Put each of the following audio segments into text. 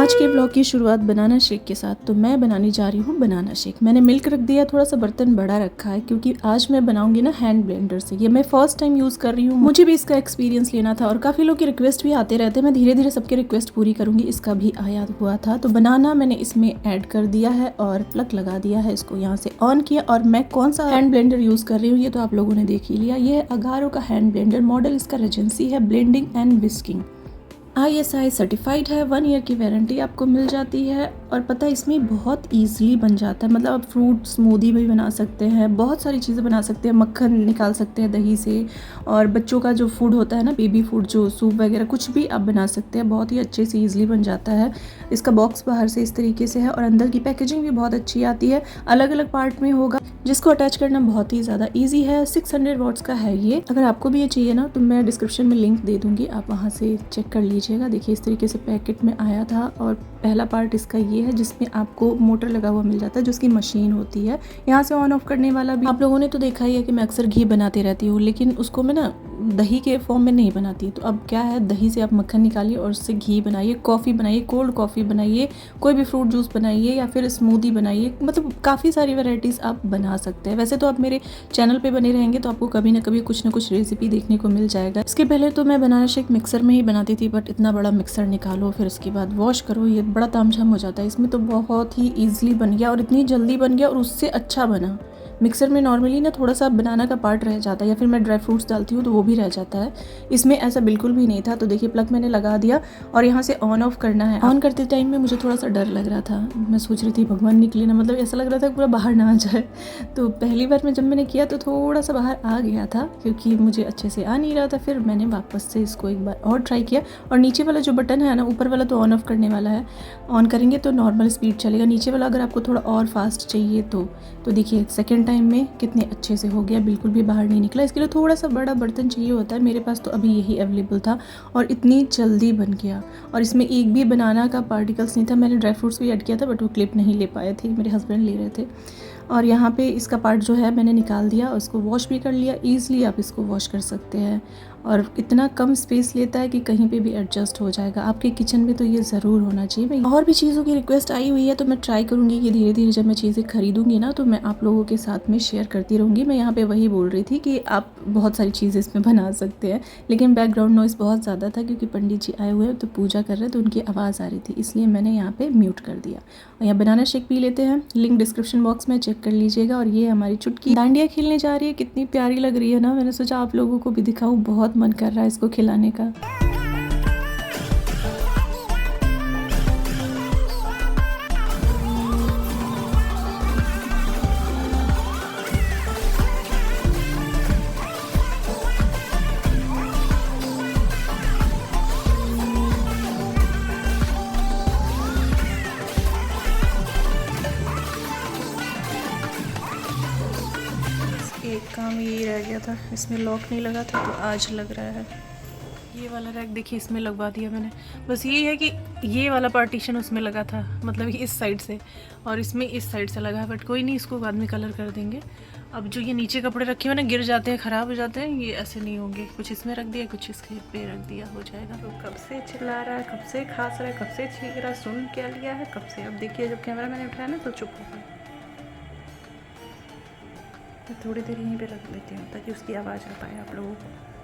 आज के ब्लॉग की शुरुआत बनाना शेक के साथ। तो मैं बनाने जा रही हूँ बनाना शेक। मैंने मिल्क रख दिया, थोड़ा सा बर्तन बड़ा रखा है क्योंकि आज मैं बनाऊंगी ना हैंड ब्लेंडर से। ये मैं फर्स्ट टाइम यूज़ कर रही हूँ, मुझे भी इसका एक्सपीरियंस लेना था और काफ़ी लोग की रिक्वेस्ट भी आते रहते हैं। मैं धीरे धीरे सबके रिक्वेस्ट पूरी करूँगी, इसका भी आया हुआ था। तो बनाना मैंने इसमें ऐड कर दिया है और प्लग लगा दिया है, इसको यहाँ से ऑन किया। और मैं कौन सा हैंड ब्लेंडर यूज़ कर रही हूँ ये तो आप लोगों ने देख ही लिया। ये है अगारो का हैंड ब्लेंडर, मॉडल इसका रेजेंसी है blending and whisking. ISI certified है, 1 ईयर की वारंटी आपको मिल जाती है। और पता है इसमें बहुत ईजिली बन जाता है, मतलब आप फ्रूट स्मूदी भी बना सकते हैं, बहुत सारी चीज़ें बना सकते हैं, मक्खन निकाल सकते हैं दही से। और बच्चों का जो फूड होता है ना, बेबी फूड, जो सूप वगैरह कुछ भी आप बना सकते हैं, बहुत ही अच्छे से ईजिली बन जाता है। इसका बॉक्स बाहर से इस तरीके से है और अंदर की पैकेजिंग भी बहुत अच्छी आती है, अलग अलग पार्ट में होगा जिसको अटैच करना बहुत ही ज़्यादा ईजी है। 600 वॉट्स का है ये। अगर आपको भी ये चाहिए ना तो मैं डिस्क्रिप्शन में लिंक दे दूँगी, आप वहाँ से चेक कर लीजिएगा। देखिए इस तरीके से पैकेट में आया था और पहला पार्ट इसका ये है जिसमें आपको मोटर लगा हुआ मिल जाता है, जिसकी मशीन होती है। यहाँ से ऑन ऑफ करने वाला भी आप लोगों ने तो देखा ही है कि मैं अक्सर घी बनाती रहती हूँ, लेकिन उसको मैं ना दही के फॉर्म में नहीं बनाती। तो अब क्या है, दही से आप मक्खन निकालिए और उससे घी बनाइए, कॉफ़ी बनाइए, कोल्ड कॉफ़ी बनाइए, कोई भी फ्रूट जूस बनाइए या फिर स्मूदी बनाइए। मतलब काफ़ी सारी वैरायटीज़ आप बना सकते हैं। वैसे तो आप मेरे चैनल पे बने रहेंगे तो आपको कभी ना कभी कुछ ना कुछ रेसिपी देखने को मिल जाएगा। इसके पहले तो मैं बनाना शेक मिक्सर में ही बनाती थी, बट इतना बड़ा मिक्सर निकालो फिर उसके बाद वॉश करो, ये बड़ा तामझाम हो जाता है। इसमें तो बहुत ही ईजिली बन गया और इतनी जल्दी बन गया और उससे अच्छा बना। मिक्सर में नॉर्मली ना थोड़ा सा बनाना का पार्ट रह जाता है या फिर मैं ड्राई फ्रूट्स डालती हूँ तो वो भी रह जाता है। इसमें ऐसा बिल्कुल भी नहीं था। तो देखिए प्लग मैंने लगा दिया और यहाँ से ऑन ऑफ करना है। ऑन करते टाइम में मुझे थोड़ा सा डर लग रहा था, मैं सोच रही थी भगवान निकले ना, मतलब ऐसा लग रहा था पूरा बाहर ना आ जाए। तो पहली बार में जब मैंने किया तो थोड़ा सा बाहर आ गया था क्योंकि मुझे अच्छे से आ नहीं रहा था। फिर मैंने वापस से इसको एक बार और ट्राई किया और नीचे वाला जो बटन है ना, ऊपर वाला तो ऑन ऑफ करने वाला है, ऑन करेंगे तो नॉर्मल स्पीड चलेगा। नीचे वाला अगर आपको थोड़ा और फास्ट चाहिए तो देखिए सेकेंड टाइम में कितने अच्छे से हो गया, बिल्कुल भी बाहर नहीं निकला। इसके लिए थोड़ा सा बड़ा बर्तन चाहिए होता है, मेरे पास तो अभी यही अवेलेबल था और इतनी जल्दी बन गया। और इसमें एक भी बनाना का पार्टिकल्स नहीं था। मैंने ड्राई फ्रूट्स भी ऐड किया था बट वो क्लिप नहीं ले पाए थे, मेरे हस्बैंड ले रहे थे। और यहाँ पे इसका पार्ट जो है मैंने निकाल दिया और इसको वॉश भी कर लिया। ईज़िली आप इसको वॉश कर सकते हैं और इतना कम स्पेस लेता है कि कहीं पे भी एडजस्ट हो जाएगा। आपके किचन में तो ये ज़रूर होना चाहिए। भाई और भी चीज़ों की रिक्वेस्ट आई हुई है तो मैं ट्राई करूँगी कि धीरे धीरे जब मैं चीज़ें खरीदूँगी ना तो मैं आप लोगों के साथ में शेयर करती रहूँगी। मैं यहाँ पे वही बोल रही थी कि आप बहुत सारी चीज़ें इसमें बना सकते हैं, लेकिन बैकग्राउंड नॉइज़ बहुत ज़्यादा था क्योंकि पंडित जी आए हुए हैं तो पूजा कर रहे हैं तो उनकी आवाज़ आ रही थी, इसलिए मैंने यहाँ पर म्यूट कर दिया। और यहाँ बनाना शेक पी लेते हैं, लिंक डिस्क्रिप्शन बॉक्स में चेक कर लीजिएगा। और ये हमारी चुटकी डांडिया खेलने जा रही है, कितनी प्यारी लग रही है ना। मैंने सोचा आप लोगों को भी दिखाऊँ, बहुत मन कर रहा है इसको खिलाने का। एक काम ये रह गया था, इसमें लॉक नहीं लगा था तो आज लग रहा है। ये वाला रैक देखिए इसमें लगवा दिया मैंने। बस ये है कि ये वाला पार्टीशन उसमें लगा था, मतलब इस साइड से, और इसमें इस साइड से लगा है, बट कोई नहीं, इसको बाद में कलर कर देंगे। अब जो ये नीचे कपड़े रखे हुए ना गिर जाते हैं, ख़राब हो जाते हैं, ये ऐसे नहीं होंगे। कुछ इसमें रख दिया, कुछ इसके पे रख दिया, हो जाएगा। तो कब से चिल्ला रहा है, कब से खास रहा है, कब से छींक रहा है, सुन क्या लिया है कब से। अब देखिए जब कैमरा मैंने उठाया ना तो चुप हो गया। तो थोड़ी देर यहीं पे रख लेती हूँ ताकि उसकी आवाज़ आ पाए आप लोगों को।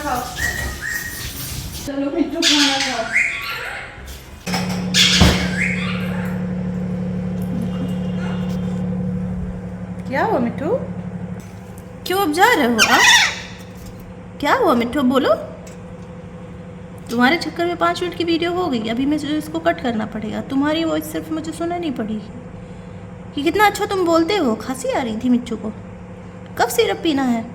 खाओ। चलो मिट्टू खाना खाओ। क्या हुआ मिट्टू? क्यों अब जा रहे हो आप? क्या हुआ मिट्टू बोलो। तुम्हारे चक्कर में 5 मिनट की वीडियो हो गई, अभी मुझे इसको कट करना पड़ेगा। तुम्हारी वॉइस सिर्फ मुझे सुना नहीं पड़ी कि कितना अच्छा तुम बोलते हो। खांसी आ रही थी मिट्टू को, कब सिरप पीना है?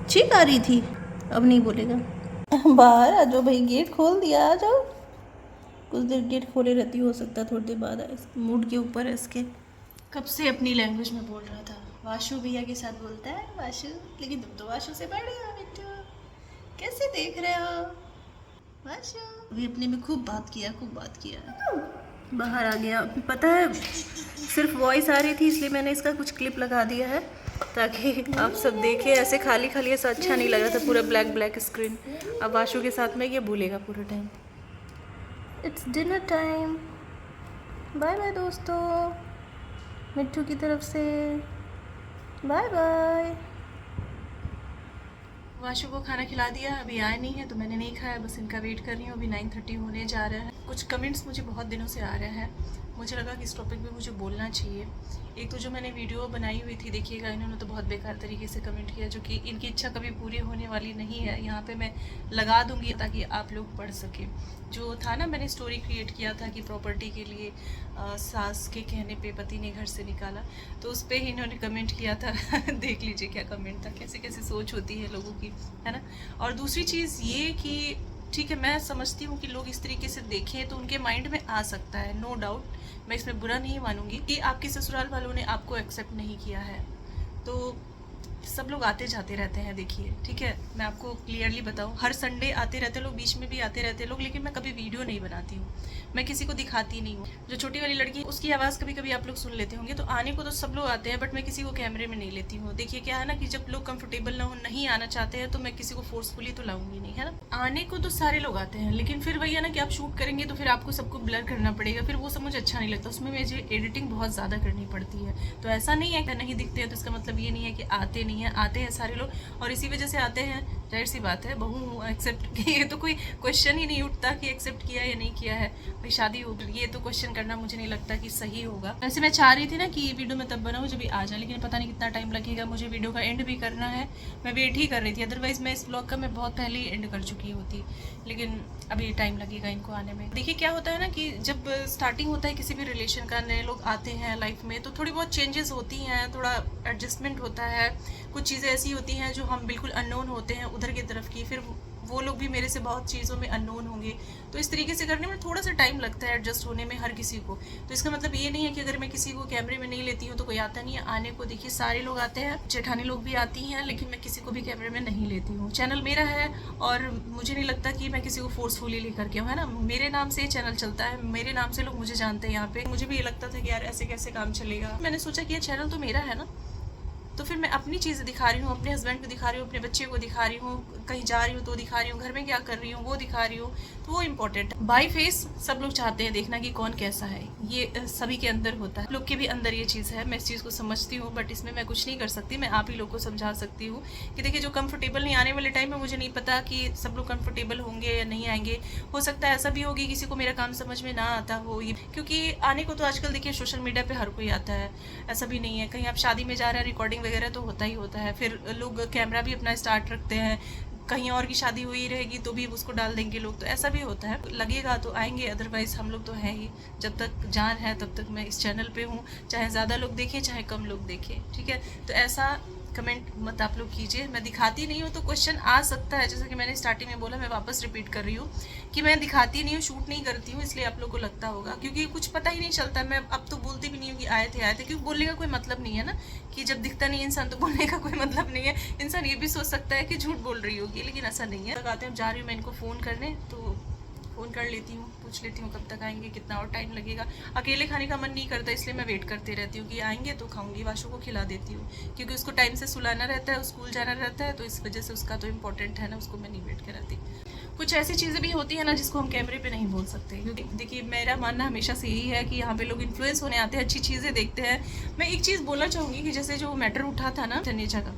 चीख आ रही थी, अब नहीं बोलेगा। बाहर आ जाओ भाई, गेट खोल दिया, आ जाओ। कुछ देर गेट खोले रहती, हो सकता है थोड़ी देर बाद आए। मूड के ऊपर है इसके। कब से अपनी लैंग्वेज में बोल रहा था। वाशु भैया के साथ बोलता है वाशु, लेकिन तुम तो वाशु से बड़े हो मिट्टू। कैसे देख रहे हो वाशु? अभी अपने में खूब बात किया। बाहर आ गया। पता है सिर्फ वॉइस आ रही थी इसलिए मैंने इसका कुछ क्लिप लगा दिया है ताकि आप सब देखें। ऐसे खाली खाली ऐसा अच्छा नहीं लग रहा था, पूरा ब्लैक स्क्रीन। अब वाशु के साथ में ये भूलेगा पूरा time. It's dinner time. Bye bye दोस्तों, मिट्टू की तरफ से बाय बाय। वाशु को खाना खिला दिया, अभी आए नहीं है तो मैंने नहीं खाया, बस इनका वेट कर रही हूँ। अभी 9:30 होने जा रहा है। कुछ कमेंट्स मुझे बहुत दिनों से आ रहे हैं, मुझे लगा कि इस टॉपिक पे मुझे बोलना चाहिए। एक तो जो मैंने वीडियो बनाई हुई थी, देखिएगा, इन्होंने तो बहुत बेकार तरीके से कमेंट किया, जो कि इनकी इच्छा कभी पूरी होने वाली नहीं है। यहाँ पे मैं लगा दूंगी ताकि आप लोग पढ़ सकें। जो था ना, मैंने स्टोरी क्रिएट किया था कि प्रॉपर्टी के लिए सास के कहने पे पति ने घर से निकाला, तो उस पर ही इन्होंने कमेंट किया था। देख लीजिए क्या कमेंट था, कैसे कैसे सोच होती है लोगों की, है ना। और दूसरी चीज़ ये कि ठीक है, मैं समझती हूँ कि लोग इस तरीके से देखें तो उनके माइंड में आ सकता है, नो डाउट, मैं इसमें बुरा नहीं मानूंगी कि आपके ससुराल वालों ने आपको एक्सेप्ट नहीं किया है। तो सब लोग आते जाते रहते हैं, देखिए, ठीक है, मैं आपको क्लियरली बताऊं, हर संडे आते रहते लोग, बीच में भी आते रहते लोग, लेकिन मैं कभी वीडियो नहीं बनाती हूँ, मैं किसी को दिखाती नहीं हूँ। जो छोटी वाली लड़की, उसकी आवाज़ कभी कभी आप लोग सुन लेते होंगे, तो आने को तो सब लोग आते हैं, बट मैं किसी को कैमरे में नहीं लेती हूँ। देखिए क्या है ना कि जब लोग कंफर्टेबल ना हो, नहीं आना चाहते हैं, तो मैं किसी को फोर्सफुली तो लाऊंगी नहीं, है ना। आने को तो सारे लोग आते हैं, लेकिन फिर वही है ना कि आप शूट करेंगे तो फिर आपको सबको ब्लर करना पड़ेगा, फिर वो सब मुझे अच्छा नहीं लगता। उसमें मुझे एडिटिंग बहुत ज़्यादा करनी पड़ती है। तो ऐसा नहीं है कि नहीं दिखते हैं तो इसका मतलब ये नहीं है कि आते नहीं है, आते हैं सारे लोग, और इसी वजह से आते हैं। जाहिर सी बात है, बहू एक्सेप्ट, ये तो कोई क्वेश्चन ही नहीं उठता कि एक्सेप्ट किया या नहीं किया है। भाई शादी हो गई, ये तो क्वेश्चन करना मुझे नहीं लगता कि सही होगा। वैसे मैं चाह रही थी ना कि वीडियो में तब बनाऊँ जब आ जाए, लेकिन पता नहीं कितना टाइम लगेगा, मुझे वीडियो का एंड भी करना है। मैं वेट ही कर रही थी, अदरवाइज मैं इस ब्लॉग का मैं बहुत पहले ही एंड कर चुकी होती, लेकिन अभी टाइम लगेगा इनको आने में। देखिए क्या होता है ना कि जब स्टार्टिंग होता है किसी भी रिलेशन का, नए लोग आते हैं लाइफ में, तो थोड़ी बहुत चेंजेस होती हैं, थोड़ा एडजस्टमेंट होता है। कुछ चीज़ें ऐसी होती हैं जो हम बिल्कुल अननोन होते हैं उधर की तरफ की, फिर वो लोग भी मेरे से बहुत चीज़ों में अननोन होंगे, तो इस तरीके से करने में थोड़ा सा टाइम लगता है एडजस्ट होने में हर किसी को। तो इसका मतलब ये नहीं है कि अगर मैं किसी को कैमरे में नहीं लेती हूँ तो कोई आता नहीं है। आने को देखिए सारे लोग आते हैं, जेठानी लोग भी आती हैं, लेकिन मैं किसी को भी कैमरे में नहीं लेती हूँ। चैनल मेरा है और मुझे नहीं लगता कि मैं किसी को फोर्सफुली लेकर के, है ना, मेरे नाम से चैनल चलता है, मेरे नाम से लोग मुझे जानते हैं यहाँ पे। मुझे भी ये लगता था कि यार ऐसे कैसे काम चलेगा, मैंने सोचा कि ये चैनल तो मेरा है ना, तो फिर मैं अपनी चीज़ें दिखा रही हूँ, अपने हस्बैंड को दिखा रही हूँ, अपने बच्चे को दिखा रही हूँ, कहीं जा रही हूँ तो दिखा रही हूँ, घर में क्या कर रही हूँ वो दिखा रही हूँ, तो वो इम्पोर्टेंट है। बाई फेस सब लोग चाहते हैं देखना कि कौन कैसा है, ये सभी के अंदर होता है, लोग के भी अंदर ये चीज़ है, मैं इस चीज़ को समझती हूँ, बट इसमें मैं कुछ नहीं कर सकती। मैं आप ही लोग को समझा सकती हूँ कि देखिए जो कंफर्टेबल नहीं, आने वाले टाइम में मुझे नहीं पता कि सब लोग कंफर्टेबल होंगे या नहीं आएंगे। हो सकता है ऐसा भी होगी किसी को मेरा काम समझ में ना आता हो, क्योंकि आने को तो आजकल देखिए सोशल मीडिया पे हर कोई आता है, ऐसा भी नहीं है। कहीं आप शादी में जा रहे हैं, रिकॉर्डिंग वगैरह तो होता ही होता है, फिर लोग कैमरा भी अपना स्टार्ट रखते हैं, कहीं और की शादी हुई रहेगी तो भी उसको डाल देंगे लोग, तो ऐसा भी होता है। लगेगा तो आएंगे, अदरवाइज हम लोग तो हैं ही, जब तक जान है तब तक मैं इस चैनल पे हूँ, चाहे ज़्यादा लोग देखें चाहे कम लोग देखें, ठीक है। तो ऐसा कमेंट मत आप लोग कीजिए, मैं दिखाती नहीं हूँ तो क्वेश्चन आ सकता है, जैसा कि मैंने स्टार्टिंग में बोला, मैं वापस रिपीट कर रही हूँ कि मैं दिखाती नहीं हूँ, शूट नहीं करती हूँ, इसलिए आप लोग को लगता होगा, क्योंकि कुछ पता ही नहीं चलता। मैं अब तो बोलती भी नहीं हूँ कि आए थे, क्योंकि बोलने का कोई मतलब नहीं है ना, कि जब दिखता नहीं इंसान तो बोलने का कोई मतलब नहीं है। इंसान ये भी सोच सकता है कि झूठ बोल रही होगी, लेकिन ऐसा नहीं है। लगाते हैं, जा रही हूँ मैं इनको फ़ोन करने, तो फ़ोन कर लेती हूँ, पूछ लेती हूँ कब तक आएंगे, कितना और टाइम लगेगा। अकेले खाने का मन नहीं करता, इसलिए मैं वेट करती रहती हूँ कि आएंगे तो खाऊंगी। वाशु को खिला देती हूँ, क्योंकि उसको टाइम से सुलाना रहता है, स्कूल जाना रहता है, तो इस वजह से उसका तो इम्पोर्टेंट है ना, उसको मैं नहीं वेट कराती। कुछ ऐसी चीज़ें भी होती है ना जिसको हम कैमरे पे नहीं बोल सकते, क्योंकि देखिए मेरा मानना हमेशा से यही है कि यहाँ पे लोग इन्फ्लुएंस होने आते हैं, अच्छी चीज़ें देखते हैं। मैं एक चीज़ बोलना चाहूँगी कि जैसे जो मैटर उठा था ना तनेजा का,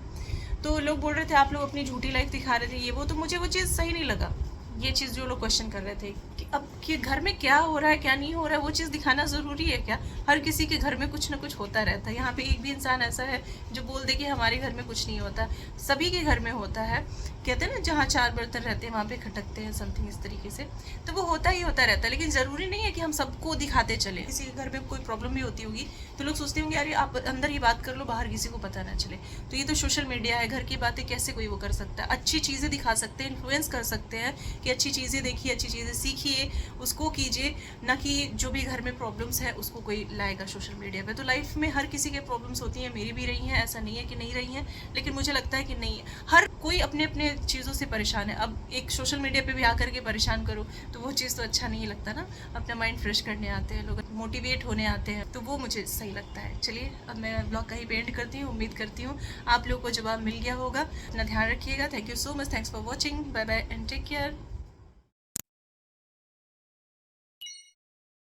तो लोग बोल रहे थे आप लोग अपनी झूठी लाइफ दिखा रहे थे ये वो, तो मुझे वो चीज़ सही नहीं लगा। ये चीज़ जो लोग क्वेश्चन कर रहे थे कि अब कि घर में क्या हो रहा है क्या नहीं हो रहा है वो चीज़ दिखाना ज़रूरी है क्या? हर किसी के घर में कुछ ना कुछ होता रहता है। यहाँ पे एक भी इंसान ऐसा है जो बोल दे कि हमारे घर में कुछ नहीं होता। सभी के घर में होता है। कहते हैं ना जहाँ चार बर्तन रहते हैं वहाँ पे खटकते हैं, समथिंग इस तरीके से। तो वो होता ही होता रहता है, लेकिन ज़रूरी नहीं है कि हम सबको दिखाते चले। किसी के घर में कोई प्रॉब्लम भी होती होगी तो लोग सोचते होंगे अरे आप अंदर ही बात कर लो, बाहर किसी को पता ना चले। तो ये तो सोशल मीडिया है, घर की बातें कैसे कोई वो कर सकता है? अच्छी चीज़ें दिखा सकते हैं, इन्फ्लुएंस कर सकते हैं कि अच्छी चीज़ें देखिए, अच्छी चीज़ें सीखिए, उसको कीजिए, ना कि जो भी घर में प्रॉब्लम्स है उसको कोई लाएगा सोशल मीडिया पे। तो लाइफ में हर किसी के प्रॉब्लम्स होती हैं, मेरी भी रही हैं, ऐसा नहीं है कि नहीं रही हैं, लेकिन मुझे लगता है कि नहीं, हर कोई अपने अपने चीज़ों से परेशान है। अब एक सोशल मीडिया पे भी आकर के परेशान करो तो वो चीज़ तो अच्छा नहीं लगता ना। अपना माइंड फ्रेश करने आते हैं लोग, मोटिवेट होने आते हैं, तो वो मुझे सही लगता है। चलिए अब मैं ब्लॉग का ही पेंट करती हूँ। उम्मीद करती हूँ आप लोगों को जवाब मिल गया होगा। अपना ध्यान रखिएगा। Thank you so much, thanks for watching, bye bye and take care.